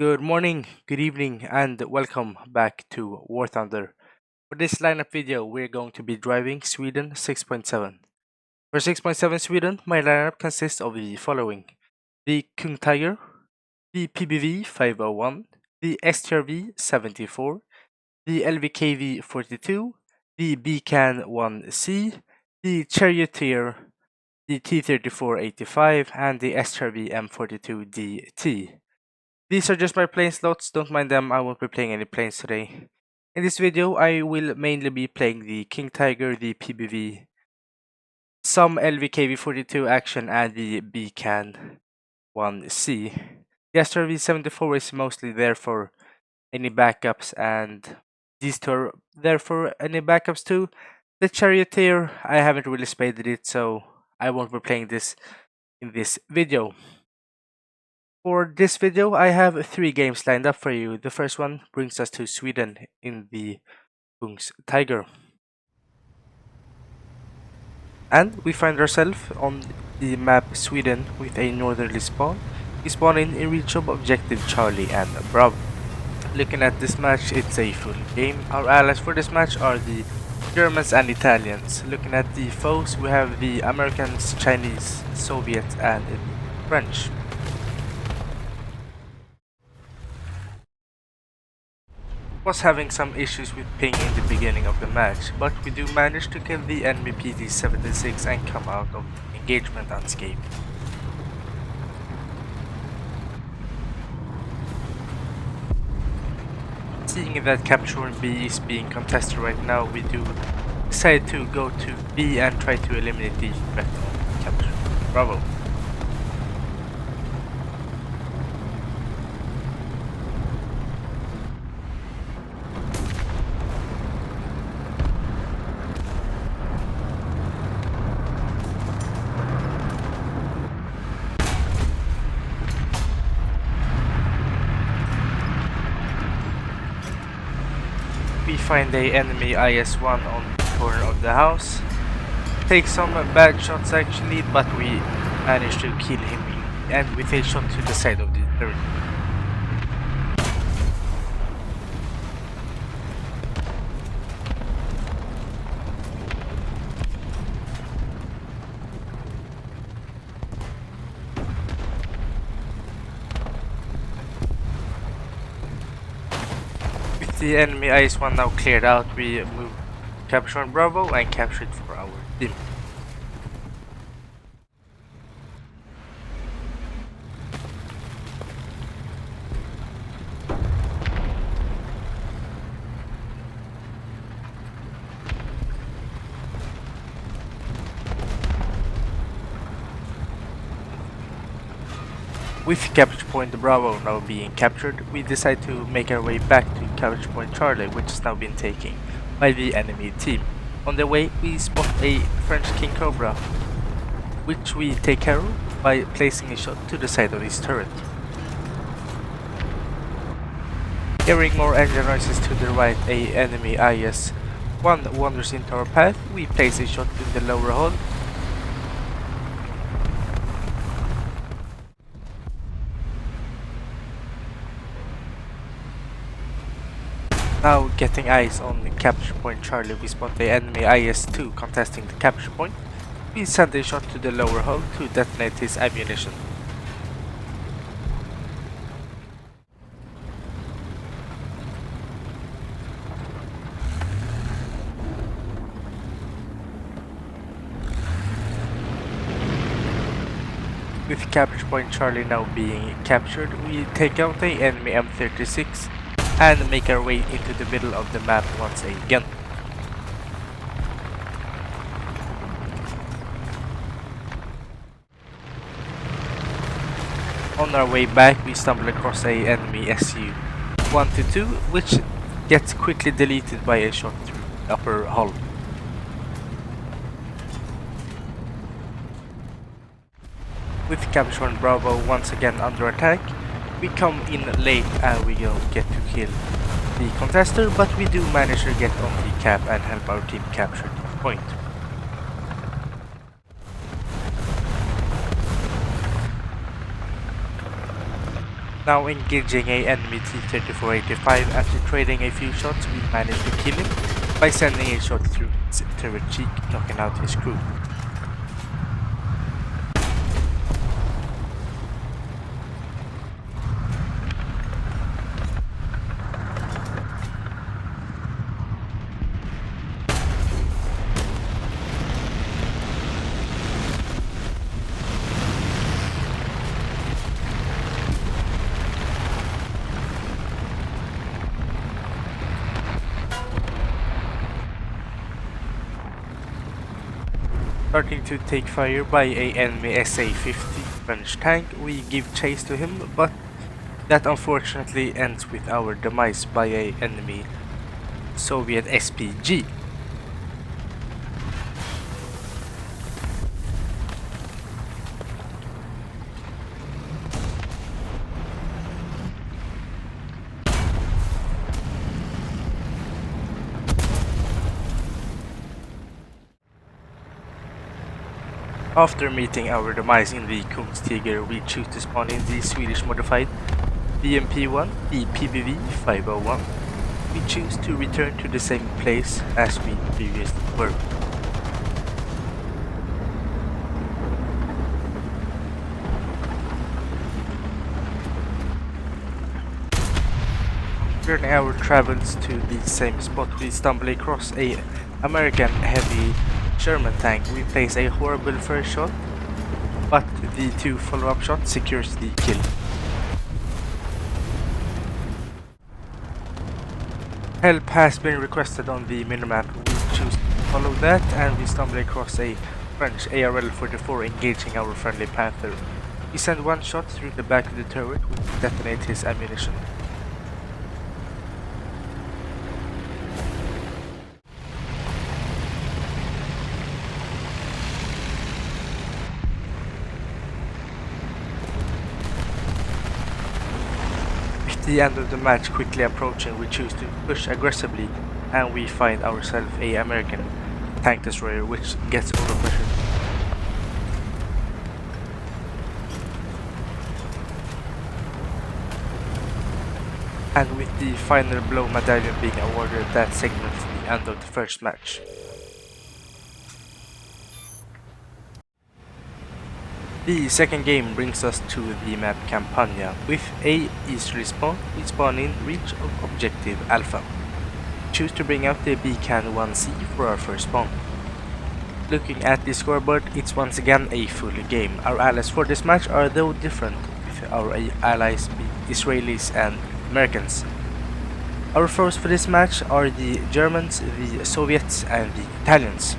Good morning, good evening, and welcome back to War Thunder. For this lineup video, we're going to be driving Sweden 6.7. For 6.7 Sweden, my lineup consists of the following: the Kung Tiger, the PBV 501, the STRV 74, the LVKV 42, the Beacon 1C, the Charioteer, the T-34 85, and the STRV M42 DT. These are just my plane slots, don't mind them, I won't be playing any planes today. In this video, I will mainly be playing the King Tiger, the PBV, some LVKV42 action, and the Beacon 1C. The SRV-74 is mostly there for any backups, and these two are there for any backups too. The Charioteer, I haven't really spaded it, so I won't be playing this in this video. For this video, I have 3 games lined up for you. The first one brings us to Sweden in the Kungs Tiger. And we find ourselves on the map Sweden with a northerly spawn. We spawn in reach of objective Charlie and Bravo. Looking at this match, it's a full game. Our allies for this match are the Germans and Italians. Looking at the foes, we have the Americans, Chinese, Soviets, and the French. Was having some issues with ping in the beginning of the match, but we do manage to kill the enemy PT-76 and come out of the engagement unscathed. Seeing that capturing B is being contested right now, we do decide to go to B and try to eliminate the threat of capture Bravo. We find a enemy IS-1 on the corner of the house. Take some bad shots actually, but we manage to kill him and with a shot to the side of the turret. The enemy IS-1 now cleared out, we move capture on Bravo and capture it for our team. With capture point Bravo now being captured, we decide to make our way back to capture point Charlie, which has now been taken by the enemy team. On the way, we spot a French King Cobra, which we take care of by placing a shot to the side of his turret. Hearing more engine noises to the right, a enemy IS-1 wanders into our path. We place a shot in the lower hull. Now getting eyes on the capture point Charlie, we spot the enemy IS-2 contesting the capture point. We send a shot to the lower hull to detonate his ammunition. With capture point Charlie now being captured, we take out the enemy M36 and make our way into the middle of the map once again. On our way back, we stumble across a enemy Su-122, which gets quickly deleted by a shot through the upper hull. With capture on Bravo once again under attack, we come in late and we don't get to kill the contester, but we do manage to get on the cap and help our team capture the point. Now engaging a enemy T-34-85, after trading a few shots, we managed to kill him by sending a shot through his turret cheek, knocking out his crew. Starting to take fire by a enemy SA-50 French tank, we give chase to him, but that unfortunately ends with our demise by a enemy Soviet SPG. After meeting our demise in the Kungstiger, we choose to spawn in the Swedish modified BMP-1, the PBV-501. We choose to return to the same place as we previously were. During our travels to the same spot, we stumble across a American heavy German tank. We place a horrible first shot, but the two follow-up shots secures the kill. Help has been requested on the minimap. We choose to follow that, and we stumble across a French ARL-44 engaging our friendly Panther. We send one shot through the back of the turret, which detonates his ammunition. The end of the match quickly approaching, we choose to push aggressively, and we find ourselves a American tank destroyer which gets overpressured. And with the final blow medallion being awarded, that signals the end of the first match. The second game brings us to the map Campania. With a easterly spawn, we spawn in reach of objective Alpha. Choose to bring out the Beacon 1C for our first spawn. Looking at the scoreboard, it's once again a full game. Our allies for this match are though different, with our allies being Israelis and Americans. Our foes for this match are the Germans, the Soviets and the Italians.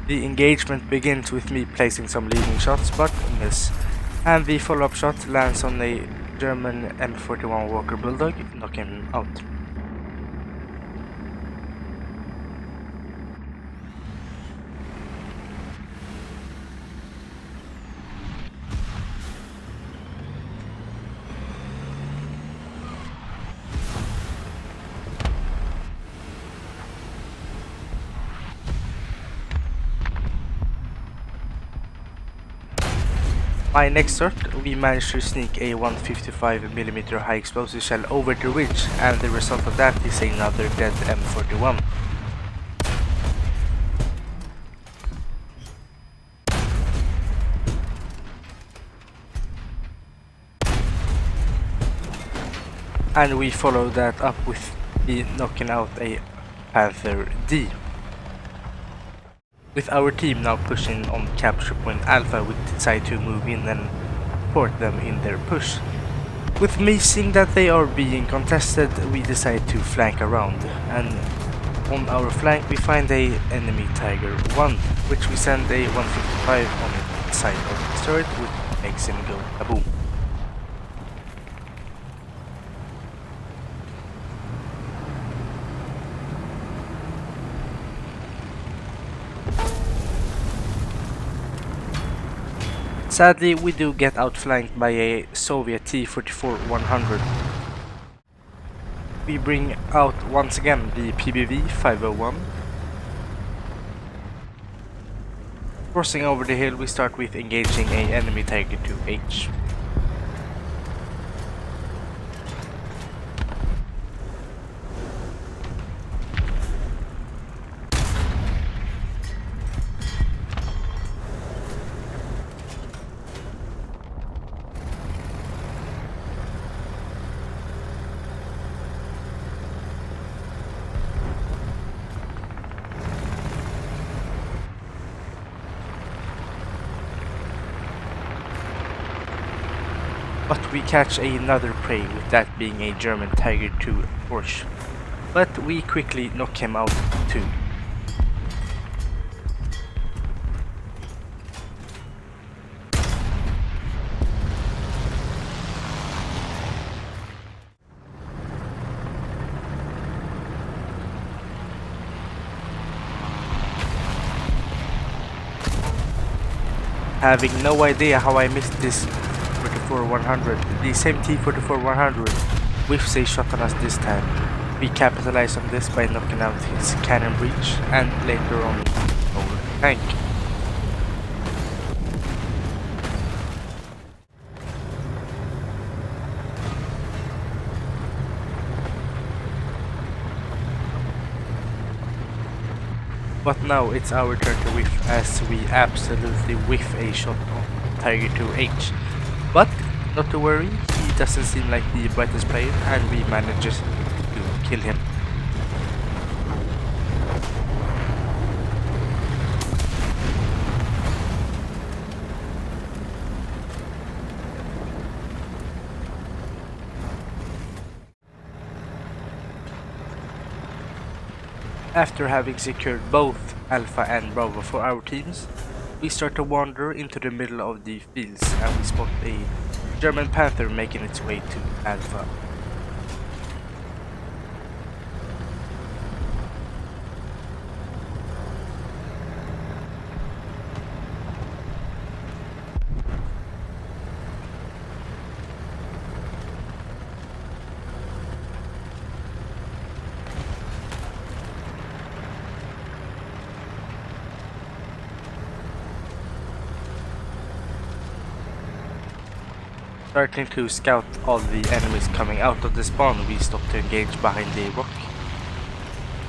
The engagement begins with me placing some leading shots but miss, and the follow-up shot lands on a German M41 Walker Bulldog, knocking him out. My next shot, we managed to sneak a 155mm high explosive shell over the ridge, and the result of that is another dead M41. And we follow that up with the knocking out a Panther D. With our team now pushing on capture point Alpha, we decide to move in and support them in their push. With me seeing that they are being contested, we decide to flank around, and on our flank we find a enemy Tiger 1, which we send a 155 on the side of the turret, which makes him go kaboom. Sadly, we do get outflanked by a Soviet T-44-100. We bring out once again the PBV 501. Crossing over the hill, we start with engaging a enemy Tiger 2H. But we catch another prey, with that being a German Tiger 2 Porsche. But we quickly knock him out too. Having no idea how I missed this 44-100, the same T-44-100 whiffs a shot on us this time. We capitalize on this by knocking out his cannon breech and later on our tank. But now it's our turn to whiff, as we absolutely whiff a shot on Tiger 2H. But not to worry, he doesn't seem like the brightest player and we manages to kill him. After having secured both Alpha and Bravo for our teams, we start to wander into the middle of the fields and we spot a German Panther making its way to Alpha. Starting to scout all the enemies coming out of the spawn, we stop to engage behind a rock.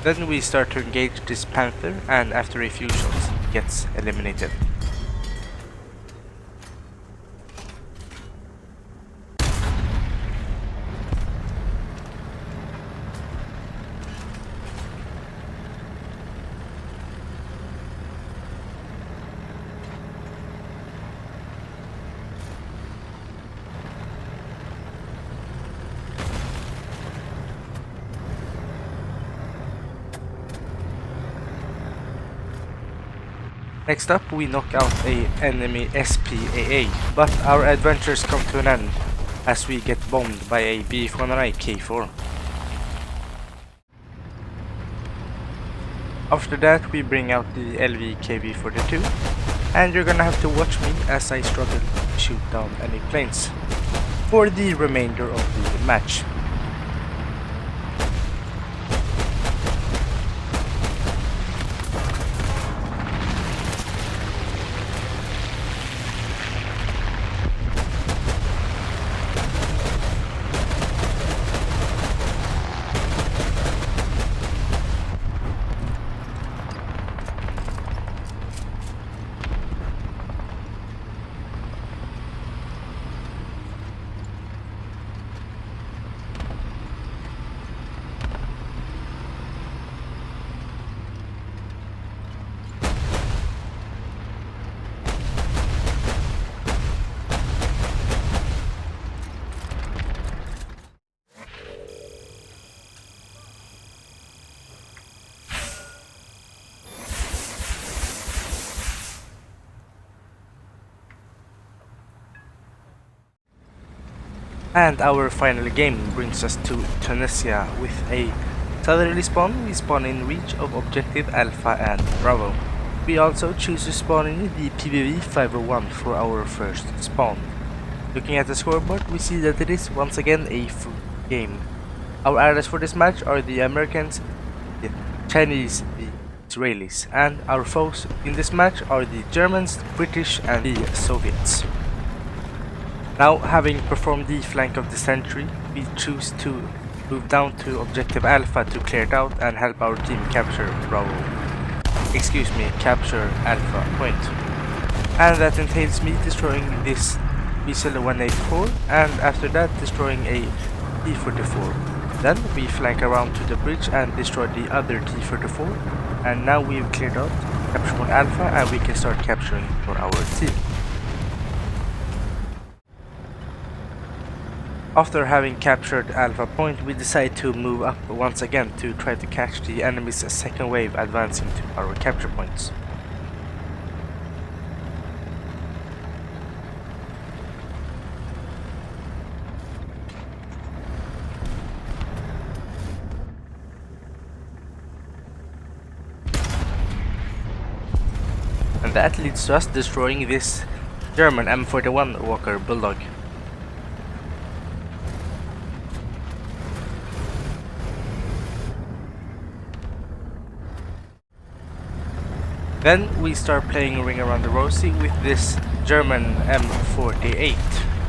Then we start to engage this Panther, and after a few shots, it gets eliminated. Next up, we knock out a enemy SPAA, but our adventures come to an end as we get bombed by a BF-109 K4. After that, we bring out the LV-KB42, and you're gonna have to watch me as I struggle to shoot down any planes for the remainder of the match. And our final game brings us to Tunisia. With a southerly spawn, we spawn in reach of objective Alpha and Bravo. We also choose to spawn in the PBV 501 for our first spawn. Looking at the scoreboard, we see that it is once again a full game. Our allies for this match are the Americans, the Chinese, the Israelis, and our foes in this match are the Germans, the British, and the Soviets. Now, having performed the flank of the sentry, we choose to move down to Objective Alpha to clear it out and help our team capture Bravo. Capture Alpha Point. And that entails me destroying this Weasel 184 and after that destroying a T-44. Then we flank around to the bridge and destroy the other T-34, and now we've cleared out Capture 1 Alpha and we can start capturing for our team. After having captured Alpha Point, we decide to move up once again to try to catch the enemy's second wave advancing to our capture points. And that leads to us destroying this German M41 Walker Bulldog. Then we start playing Ring Around the Rosie with this German M48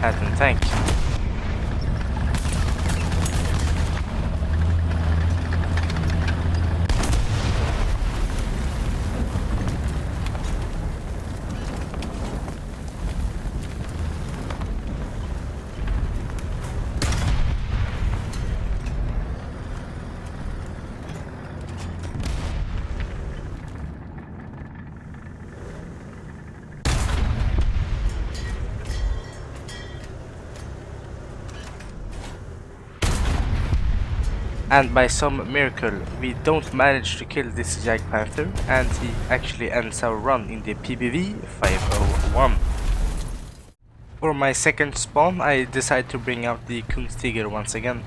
Patton tank. And by some miracle, we don't manage to kill this Jag Panther, and he actually ends our run in the PBV 501. For my second spawn, I decide to bring out the Kungstiger once again.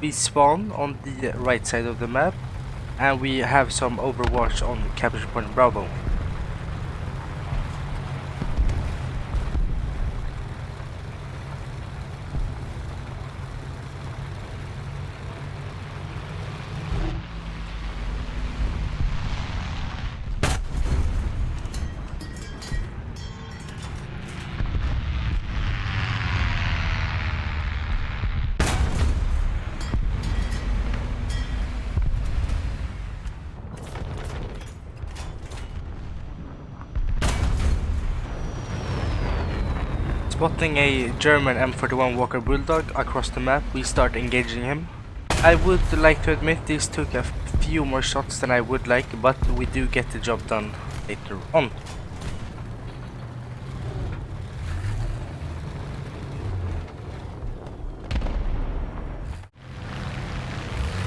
We spawn on the right side of the map, and we have some overwatch on Capture Point Bravo. Spotting a German M41 Walker Bulldog across the map, we start engaging him. I would like to admit this took a few more shots than I would like, but we do get the job done later on.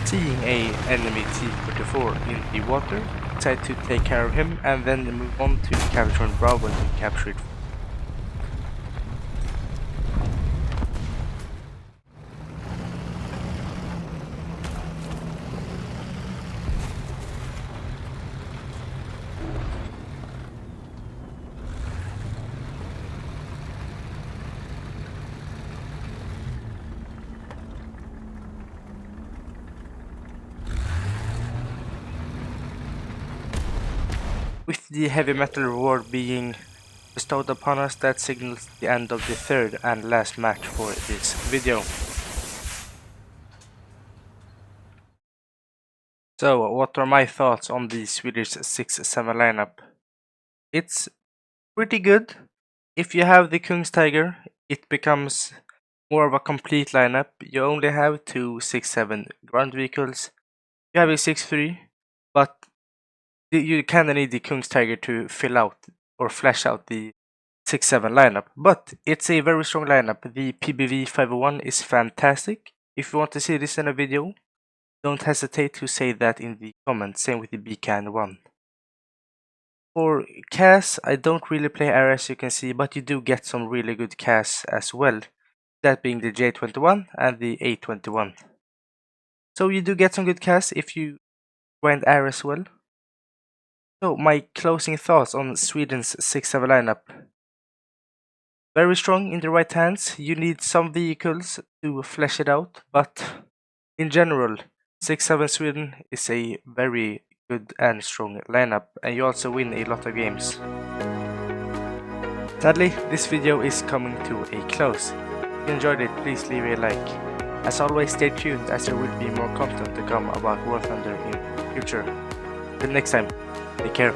Seeing a enemy T-44 in the water, decide to take care of him and then move on to Capture Bravo to capture it. With the heavy metal reward being bestowed upon us, that signals the end of the third and last match for this video. So, what are my thoughts on the Swedish 6-7 lineup? It's pretty good. If you have the Kungstiger, it becomes more of a complete lineup. You only have two 6-7 ground vehicles. You have a 6-3, but you kinda need the Kungstiger to fill out or flesh out the 6-7 lineup. But it's a very strong lineup. The PBV 501 is fantastic. If you want to see this in a video, don't hesitate to say that in the comments. Same with the BCAN 1. For CAS, I don't really play air as you can see, but you do get some really good CAS as well. That being the J21 and the A21. So you do get some good CAS if you grind air as well. So my closing thoughts on Sweden's 6-7 lineup. Very strong in the right hands. You need some vehicles to flesh it out, but in general, 6-7 Sweden is a very good and strong lineup, and you also win a lot of games. Sadly, this video is coming to a close. If you enjoyed it, please leave a like. As always, stay tuned as there will be more content to come about War Thunder in future. Till next time, take care.